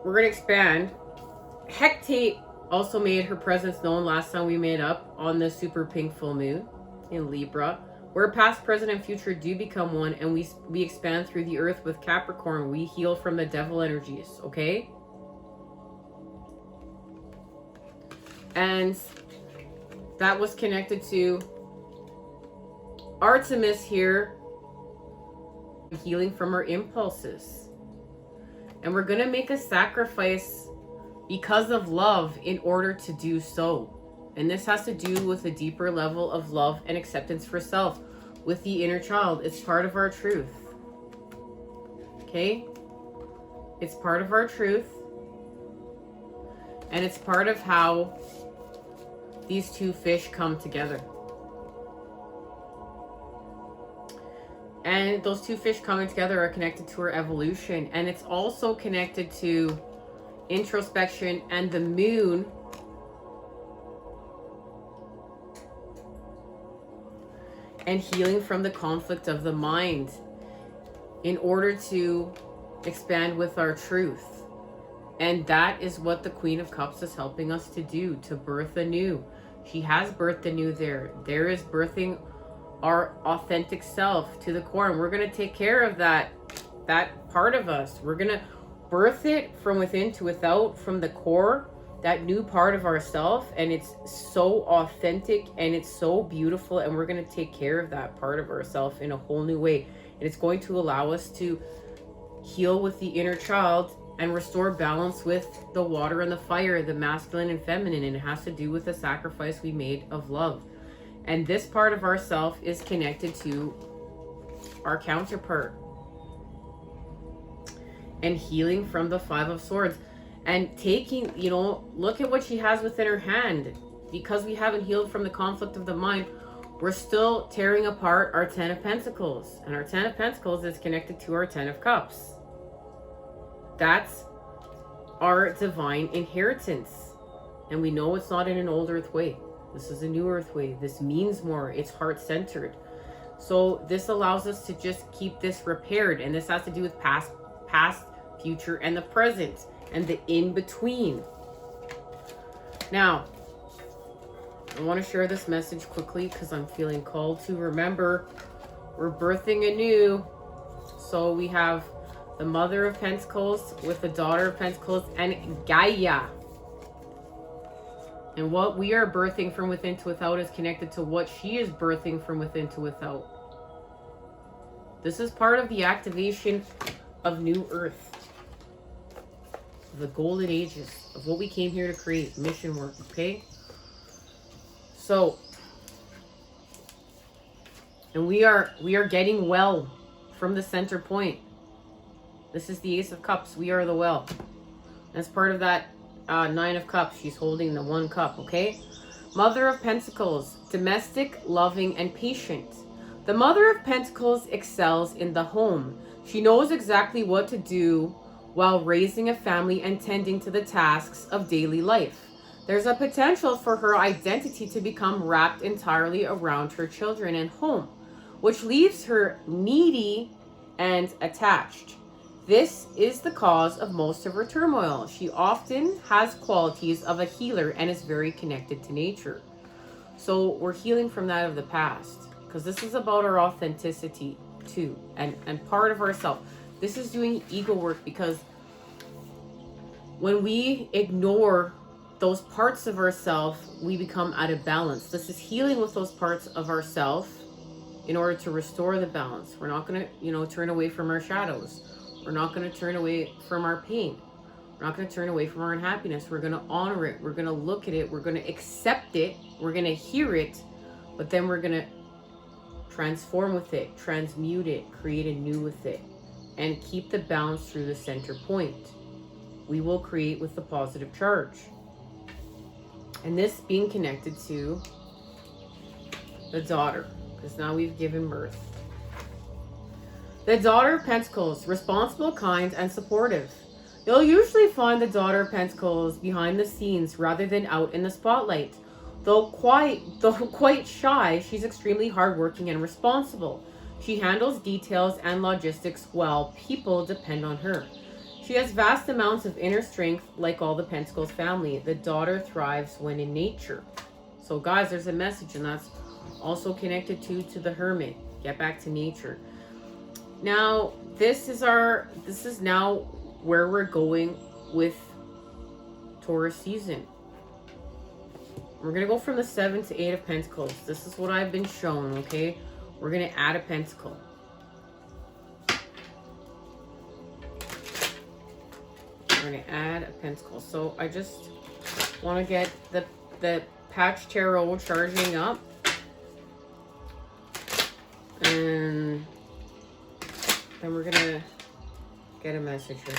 we're going to expand. Hecate also made her presence known last time we made up on the super pink full moon in Libra, where past, present, and future do become one, and we expand through the earth with Capricorn. We heal from the devil energies, okay? And that was connected to Artemis here, healing from her impulses. And we're going to make a sacrifice because of love in order to do so. And this has to do with a deeper level of love and acceptance for self with the inner child. It's part of our truth. Okay? It's part of our truth. And it's part of how these two fish come together. And those two fish coming together are connected to our evolution. And it's also connected to introspection and the moon and healing from the conflict of the mind in order to expand with our truth. And that is what the Queen of Cups is helping us to do, to birth anew. She has birthed anew there. There is birthing our authentic self to the core, and we're going to take care of that part of us. We're going to birth it from within to without, from the core, that new part of ourself, and it's so authentic and it's so beautiful, and we're going to take care of that part of ourself in a whole new way. And it's going to allow us to heal with the inner child and restore balance with the water and the fire, the masculine and feminine, and it has to do with the sacrifice we made of love. And this part of ourself is connected to our counterpart and healing from the Five of Swords. And taking, you know, look at what she has within her hand. Because we haven't healed from the conflict of the mind, we're still tearing apart our Ten of Pentacles. And our Ten of Pentacles is connected to our Ten of Cups. That's our divine inheritance. And we know it's not in an old earth way. This is a new earth way. This means more. It's heart-centered. So this allows us to just keep this repaired. And this has to do with past, future, and the present. And the in-between. Now, I want to share this message quickly because I'm feeling called to. Remember, we're birthing anew. So we have the Mother of Pentacles with the Daughter of Pentacles and Gaia. And what we are birthing from within to without is connected to what she is birthing from within to without. This is part of the activation of New Earth. The golden ages of what we came here to create, mission work, okay? So, and we are getting well from the center point. This is the Ace of Cups. We are the well. As part of that Nine of Cups, she's holding the one cup, okay? Mother of Pentacles, domestic, loving, and patient. The Mother of Pentacles excels in the home. She knows exactly what to do while raising a family and tending to the tasks of daily life. There's a potential for her identity to become wrapped entirely around her children and home, which leaves her needy and attached. This is the cause of most of her turmoil. She often has qualities of a healer and is very connected to nature. So we're healing from that of the past, because this is about our authenticity too, and part of ourself. This is doing ego work, because when we ignore those parts of ourself, we become out of balance. This is healing with those parts of ourself in order to restore the balance. We're not going to, turn away from our shadows. We're not going to turn away from our pain. We're not going to turn away from our unhappiness. We're going to honor it. We're going to look at it. We're going to accept it. We're going to hear it. But then we're going to transform with it, transmute it, create anew with it, and keep the balance through the center point. We will create with the positive charge. And this being connected to the daughter, because now we've given birth. The Daughter of Pentacles, responsible, kind, and supportive. You'll usually find the Daughter of Pentacles behind the scenes rather than out in the spotlight. Though quite shy, she's extremely hardworking and responsible. She handles details and logistics well. People depend on her. She has vast amounts of inner strength like all the Pentacles family. The daughter thrives when in nature. So guys, there's a message, and that's also connected to the Hermit. Get back to nature. Now, this is now where we're going with Taurus season. We're going to go from the 7 to 8 of Pentacles. This is what I've been shown, okay? We're going to add a pentacle. We're going to add a pentacle. So I just want to get the Patch Tarot charging up. And then we're going to get a message here.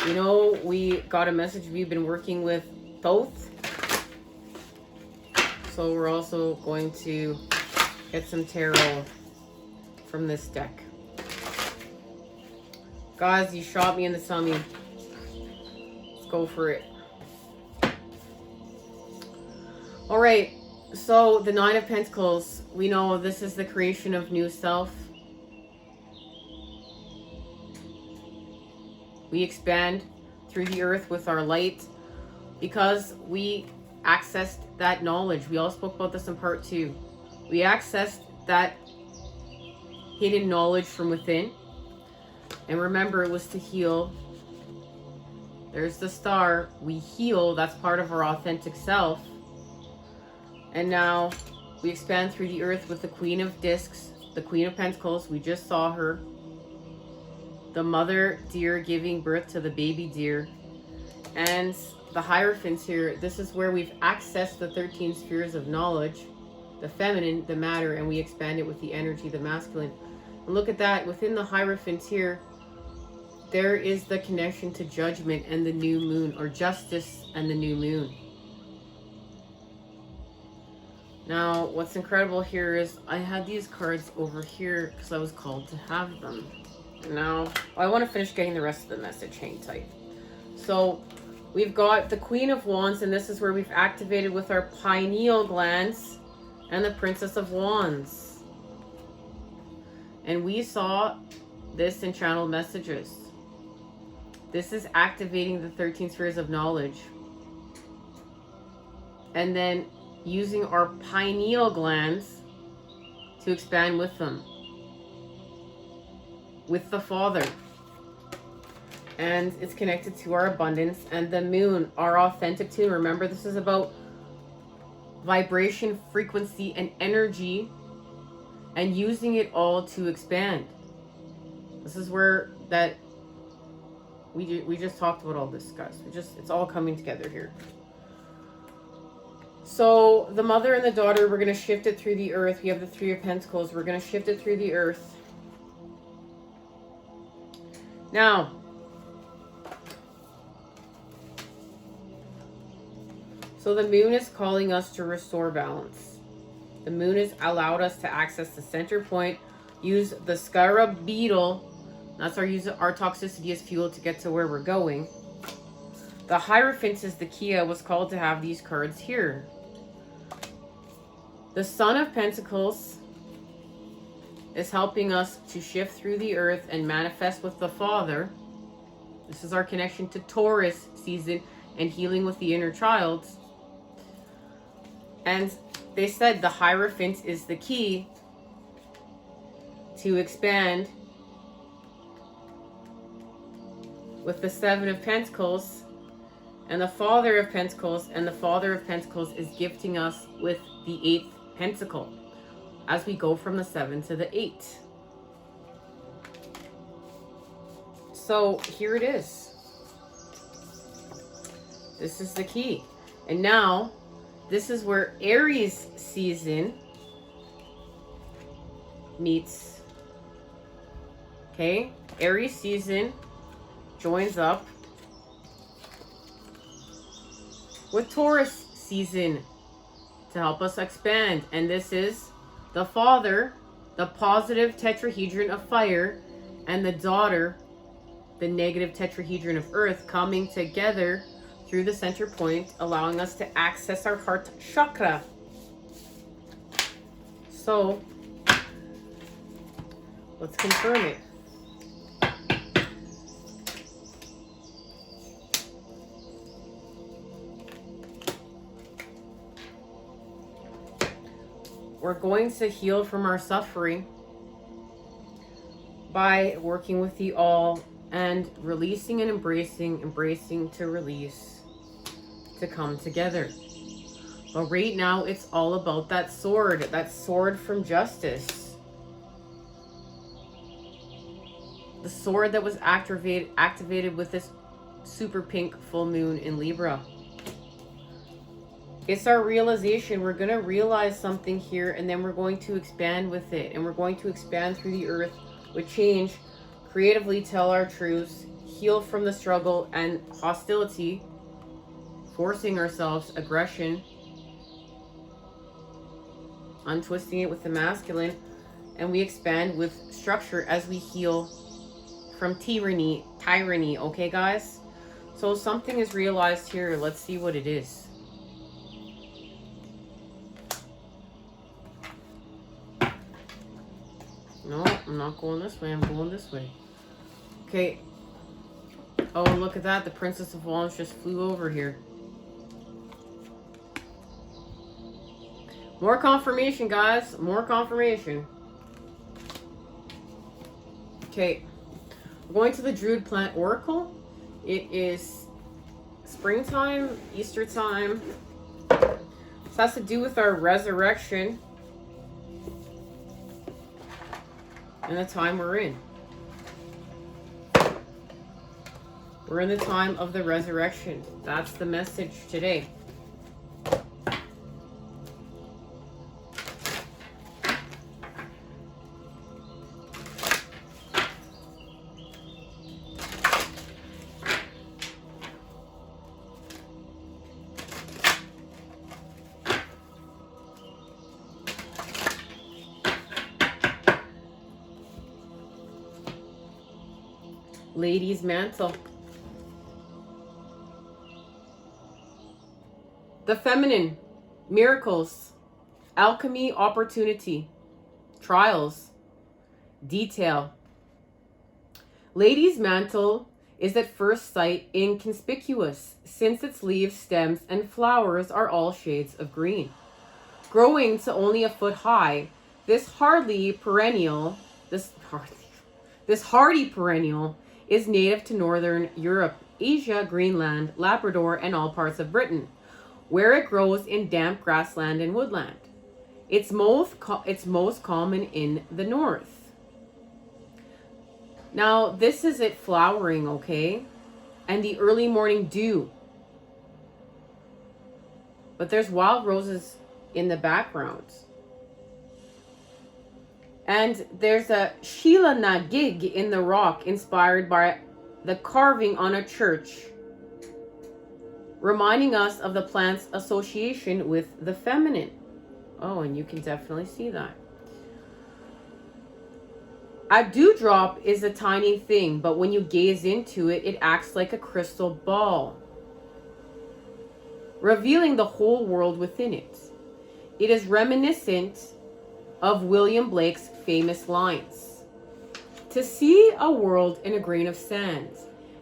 You know, we got a message. We've been working with both. So we're also going to get some tarot from this deck. Guys, you shot me in the tummy. Let's go for it. All right. So the 9 of Pentacles, we know this is the creation of new self. We expand through the earth with our light because we accessed that knowledge. We all spoke about this in part 2. We accessed that hidden knowledge from within. And remember, it was to heal. There's the star. We heal. That's part of our authentic self. And now we expand through the earth with the Queen of Discs, the Queen of Pentacles. We just saw her. The mother deer giving birth to the baby deer. And the Hierophants here, this is where we've accessed the 13 spheres of knowledge, the feminine, the matter, and we expand it with the energy, the masculine. And look at that, within the Hierophants here, there is the connection to judgment and the new moon, or justice and the new moon. Now, what's incredible here is I had these cards over here because I was called to have them. Now, I want to finish getting the rest of the message. Hang tight. So, we've got the Queen of Wands, and this is where we've activated with our pineal glands and the Princess of Wands. And we saw this in channeled messages. This is activating the 13 spheres of knowledge. And then using our pineal glands to expand with them. With the Father. And it's connected to our abundance and the moon, our authentic tune. Remember, this is about vibration, frequency, and energy, and using it all to expand. This is where that we just talked about all this, guys. It's all coming together here. So the mother and the daughter, we're going to shift it through the earth. We have the 3 of Pentacles. We're going to shift it through the earth. Now, so the moon is calling us to restore balance. The moon has allowed us to access the center point, use the scarab beetle. That's our toxicity as fuel to get to where we're going. The Hierophant is the key. I was called to have these cards here. The Son of Pentacles is helping us to shift through the earth and manifest with the Father. This is our connection to Taurus season and healing with the inner child. And they said the Hierophant is the key to expand with the 7 of Pentacles and the Father of Pentacles. And the Father of Pentacles is gifting us with the 8th Pentacle as we go from the 7 to the 8. So here it is. This is the key. And now, this is where Aries season meets. Okay? Aries season joins up with Taurus season to help us expand. And this is the Father, the positive tetrahedron of fire, and the daughter, the negative tetrahedron of earth coming together through the center point, allowing us to access our heart chakra. So let's confirm it. We're going to heal from our suffering by working with the all and releasing and embracing to release, to come together. But right now, it's all about that sword from justice. The sword that was activated with this super pink full moon in Libra. It's our realization. We're going to realize something here, and then we're going to expand with it. And we're going to expand through the earth with change, creatively tell our truths, heal from the struggle and hostility, forcing ourselves, aggression, untwisting it with the masculine, and we expand with structure as we heal from tyranny, okay guys? So something is realized here. Let's see what it is. No, I'm not going this way. I'm going this way. Okay. Oh, look at that. The Princess of Wands just flew over here. More confirmation, guys. More confirmation. Okay. We're going to the Druid Plant Oracle. It is springtime, Easter time. This has to do with our resurrection. And the time we're in. We're in the time of the resurrection. That's the message today. Lady's Mantle. The feminine. Miracles. Alchemy, opportunity. Trials. Detail. Lady's Mantle is at first sight inconspicuous, since its leaves, stems, and flowers are all shades of green. Growing to only a foot high, this hardy perennial is native to Northern Europe, Asia, Greenland, Labrador, and all parts of Britain, where it grows in damp grassland and woodland. It's most common in the north. Now, this is it flowering, okay? And the early morning dew. But there's wild roses in the background. And there's a Sheila gig in the rock inspired by the carving on a church, reminding us of the plant's association with the feminine. Oh, and you can definitely see that. A dewdrop is a tiny thing, but when you gaze into it, it acts like a crystal ball, revealing the whole world within it. It is reminiscent of William Blake's famous lines: "To see a world in a grain of sand,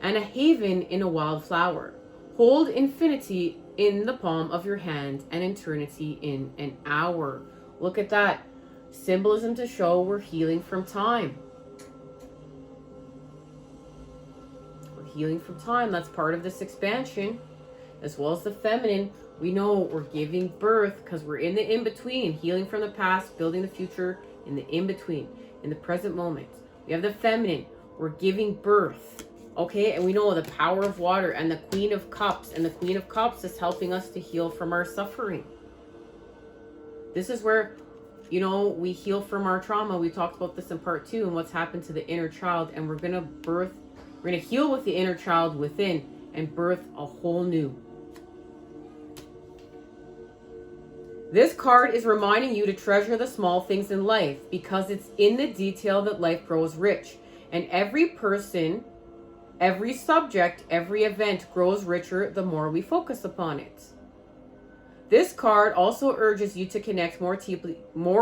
and a haven in a wildflower. Hold infinity in the palm of your hand, and eternity in an hour." Look at that. Symbolism to show we're healing from time. We're healing from time. That's part of this expansion. As well as the feminine. We know we're giving birth because we're in the in-between. Healing from the past, building the future in the in-between, in the present moment. We have the feminine. We're giving birth. Okay, and we know the power of water and the Queen of Cups. And the Queen of Cups is helping us to heal from our suffering. This is where, you know, we heal from our trauma. We talked about this in part 2 and what's happened to the inner child. And we're going to heal with the inner child within and birth a whole new. This card is reminding you to treasure the small things in life, because it's in the detail that life grows rich. And every person Every subject, every event grows richer the more we focus upon it. This card also urges you to connect more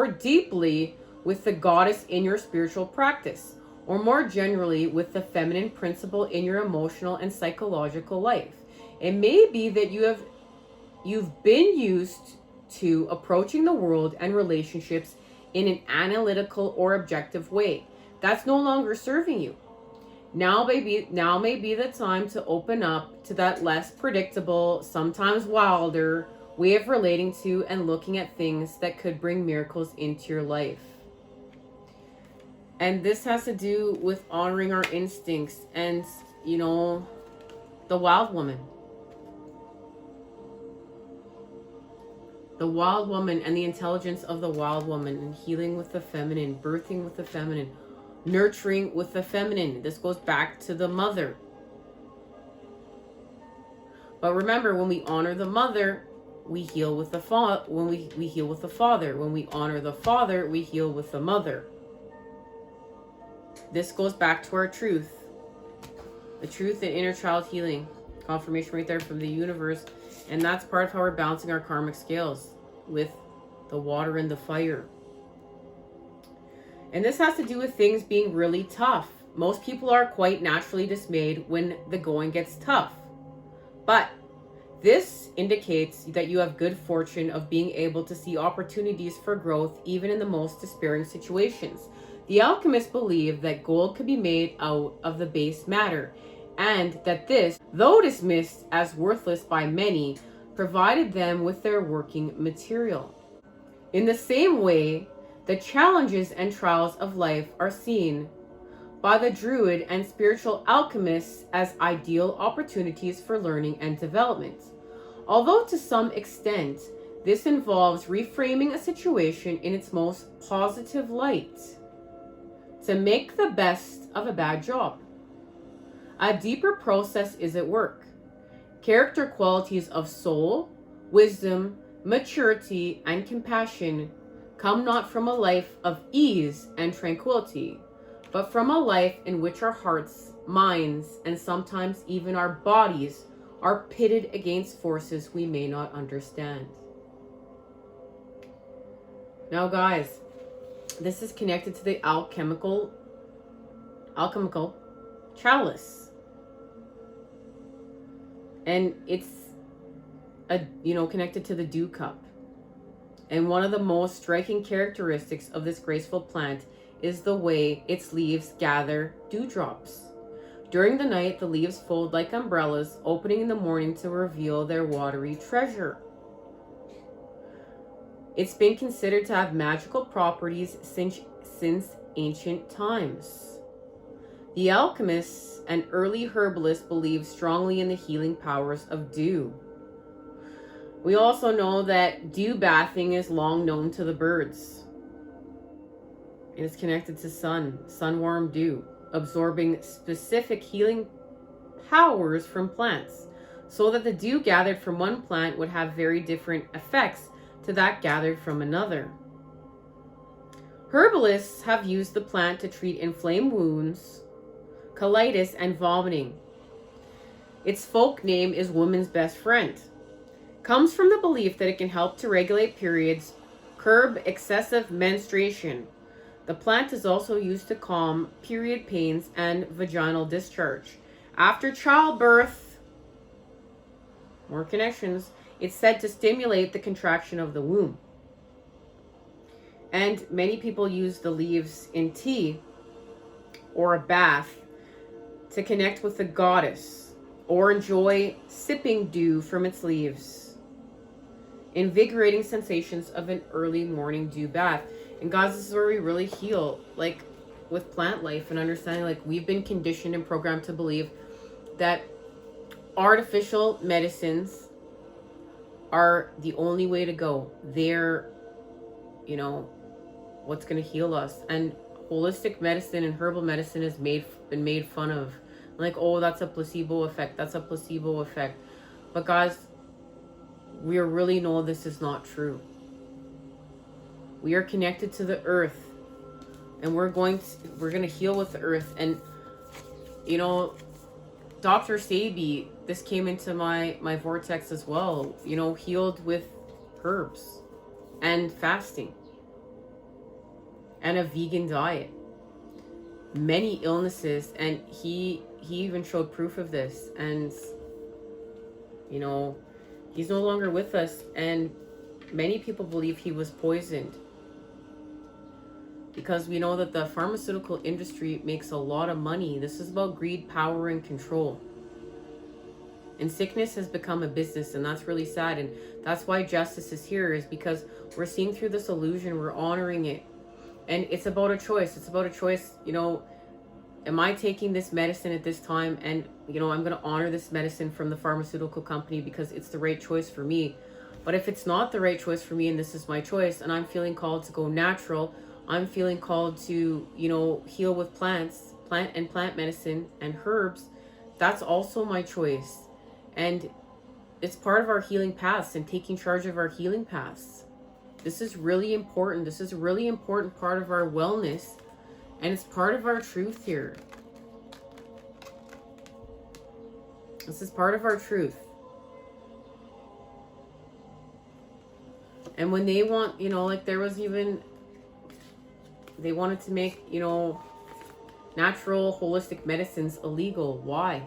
deeply with the goddess in your spiritual practice, or more generally with the feminine principle in your emotional and psychological life. It may be that you've been used to approaching the world and relationships in an analytical or objective way. That's no longer serving you. Now may be the time to open up to that less predictable, sometimes wilder way of relating to and looking at things that could bring miracles into your life. And this has to do with honoring our instincts and, you know, the wild woman. The wild woman and the intelligence of the wild woman, and healing with the feminine, birthing with the feminine, nurturing with the feminine. This goes back to the mother. But remember, when we honor the mother, we heal with the father. When we heal with the father. When we honor the father, we heal with the mother. This goes back to our truth. The truth and inner child healing. Confirmation right there from the universe. And that's part of how we're balancing our karmic scales with the water and the fire. And this has to do with things being really tough. Most people are quite naturally dismayed when the going gets tough. But this indicates that you have good fortune of being able to see opportunities for growth even in the most despairing situations. The alchemists believe that gold could be made out of the base matter, and that this, though dismissed as worthless by many, provided them with their working material. In the same way, the challenges and trials of life are seen by the Druid and spiritual alchemists as ideal opportunities for learning and development. Although to some extent, this involves reframing a situation in its most positive light to make the best of a bad job. A deeper process is at work. Character qualities of soul, wisdom, maturity, and compassion come not from a life of ease and tranquility, but from a life in which our hearts, minds, and sometimes even our bodies are pitted against forces we may not understand. Now guys, this is connected to the alchemical chalice. And it's connected to the dew cup. And one of the most striking characteristics of this graceful plant is the way its leaves gather dewdrops. During the night, the leaves fold like umbrellas, opening in the morning to reveal their watery treasure. It's been considered to have magical properties since ancient times. The alchemists and early herbalists believed strongly in the healing powers of dew. We also know that dew bathing is long known to the birds. It is connected to sunworm dew, absorbing specific healing powers from plants, so that the dew gathered from one plant would have very different effects to that gathered from another. Herbalists have used the plant to treat inflamed wounds, colitis, and vomiting. Its folk name is woman's best friend. Comes from the belief that it can help to regulate periods, curb excessive menstruation. The plant is also used to calm period pains and vaginal discharge. After childbirth, more connections, it's said to stimulate the contraction of the womb. And many people use the leaves in tea or a bath to connect with the goddess or enjoy sipping dew from its leaves. Invigorating sensations of an early morning dew bath. And guys, this is where we really heal, like with plant life and understanding, like we've been conditioned and programmed to believe that artificial medicines are the only way to go. They're, what's going to heal us. And holistic medicine and herbal medicine has been made fun of. Like, oh, that's a placebo effect. That's a placebo effect. But guys, we really know this is not true. We are connected to the earth, and we're going to heal with the earth. And Dr. Sabi, this came into my vortex as well, you know, healed with herbs and fasting and a vegan diet. Many illnesses, and he even showed proof of this. And you know, he's no longer with us, and many people believe he was poisoned, because we know that the pharmaceutical industry makes a lot of money. This is about greed, power, and control. And sickness has become a business, and that's really sad. And that's why justice is here, is because we're seeing through this illusion, we're honoring it. And it's about a choice. It's about a choice, you know, am I taking this medicine at this time? And, you know, I'm going to honor this medicine from the pharmaceutical company because it's the right choice for me. But if it's not the right choice for me, and this is my choice, and I'm feeling called to go natural, I'm feeling called to, you know, heal with plants, plant medicine and herbs, that's also my choice. And it's part of our healing paths and taking charge of our healing paths. This is really important. This is a really important part of our wellness, and it's part of our truth here. This is part of our truth. And when they want, you know, like there was even, they wanted to make, you know, natural holistic medicines illegal. Why?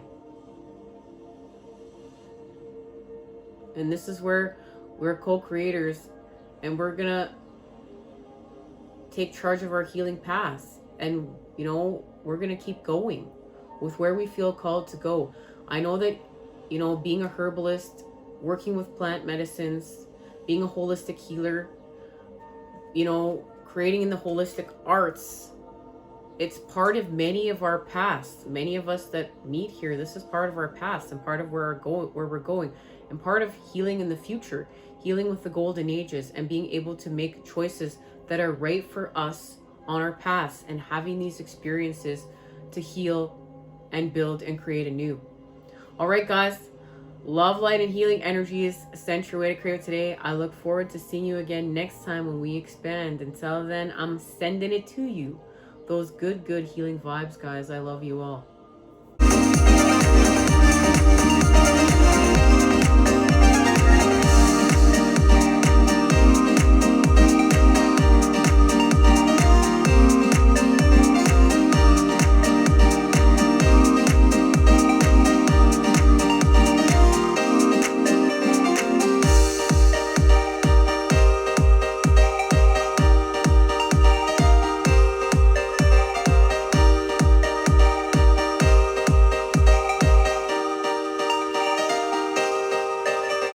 And this is where we're co-creators, and we're gonna take charge of our healing paths. And, you know, we're gonna keep going with where we feel called to go. I know that, you know, being a herbalist, working with plant medicines, being a holistic healer, you know, creating in the holistic arts, it's part of many of our past. Many of us that meet here, this is part of our past and part of where we're going, and part of healing in the future, healing with the golden ages, and being able to make choices that are right for us on our past, and having these experiences to heal and build and create anew. All right, guys, love, light, and healing energies sent your way to create today. I look forward to seeing you again next time when we expand. Until then, I'm sending it to you. Those good healing vibes, guys. I love you all.